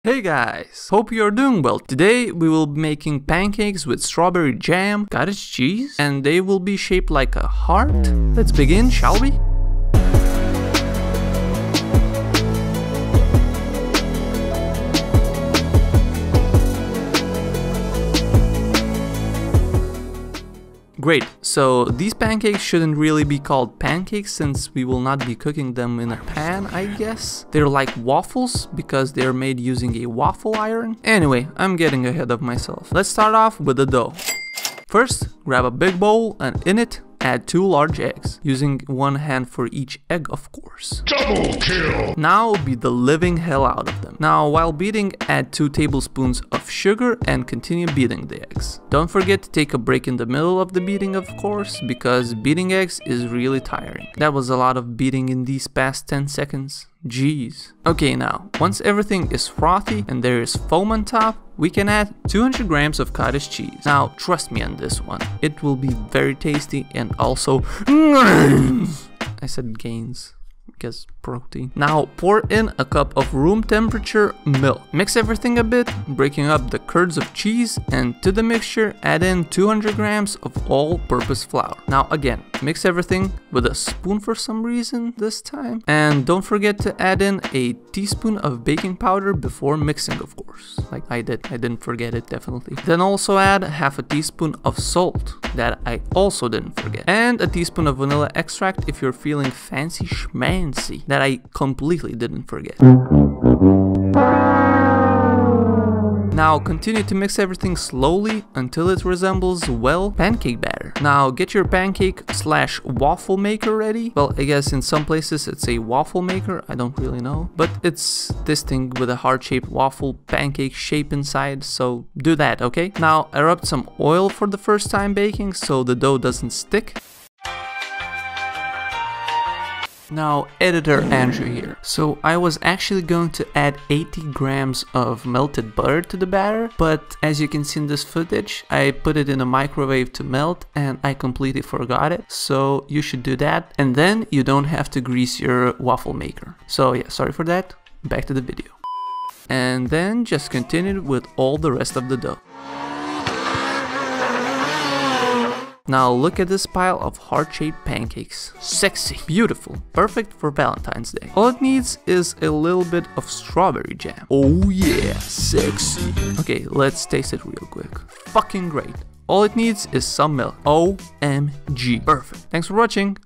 Hey guys, hope you're doing well. Today we will be making pancakes with strawberry jam, cottage cheese, and they will be shaped like a heart. Let's begin, shall we? Great, so these pancakes shouldn't really be called pancakes since we will not be cooking them in a pan, I guess. They're like waffles because they're made using a waffle iron. Anyway, I'm getting ahead of myself. Let's start off with the dough. First, grab a big bowl and in it, add 2 large eggs, using 1 hand for each egg, of course. Double kill! Now beat the living hell out of them. Now while beating, add 2 tablespoons of sugar and continue beating the eggs. Don't forget to take a break in the middle of the beating, of course, because beating eggs is really tiring. That was a lot of beating in these past 10 seconds. Jeez. Okay, now, once everything is frothy and there is foam on top, we can add 200 grams of cottage cheese. Now, trust me on this one. It will be very tasty and also I said gains. Because protein. Now pour in a cup of room temperature milk. Mix everything a bit, breaking up the curds of cheese, and to the mixture add in 200 grams of all-purpose flour. Now again, mix everything with a spoon for some reason this time. And don't forget to add in a teaspoon of baking powder before mixing, of course. Like I did. I didn't forget it, definitely. Then also add half a teaspoon of salt, that I also didn't forget. And a teaspoon of vanilla extract if you're feeling fancy schmancy, that I completely didn't forget. Now continue to mix everything slowly until it resembles, well, pancake batter. Now get your pancake / waffle maker ready. Well, I guess in some places it's a waffle maker, I don't really know. But it's this thing with a heart-shaped waffle pancake shape inside, so do that, okay? Now I rubbed some oil for the first time baking so the dough doesn't stick. Now, editor Andrew here. So I was actually going to add 80 grams of melted butter to the batter, but as you can see in this footage, I put it in a microwave to melt and I completely forgot it. So you should do that, and then you don't have to grease your waffle maker. So yeah, sorry for that. Back to the video. And then just continue with all the rest of the dough. Now look at this pile of heart-shaped pancakes. Sexy, beautiful, perfect for Valentine's Day. All it needs is a little bit of strawberry jam. Oh yeah, sexy. Okay, let's taste it real quick. Fucking great. All it needs is some milk. OMG. Perfect. Thanks for watching.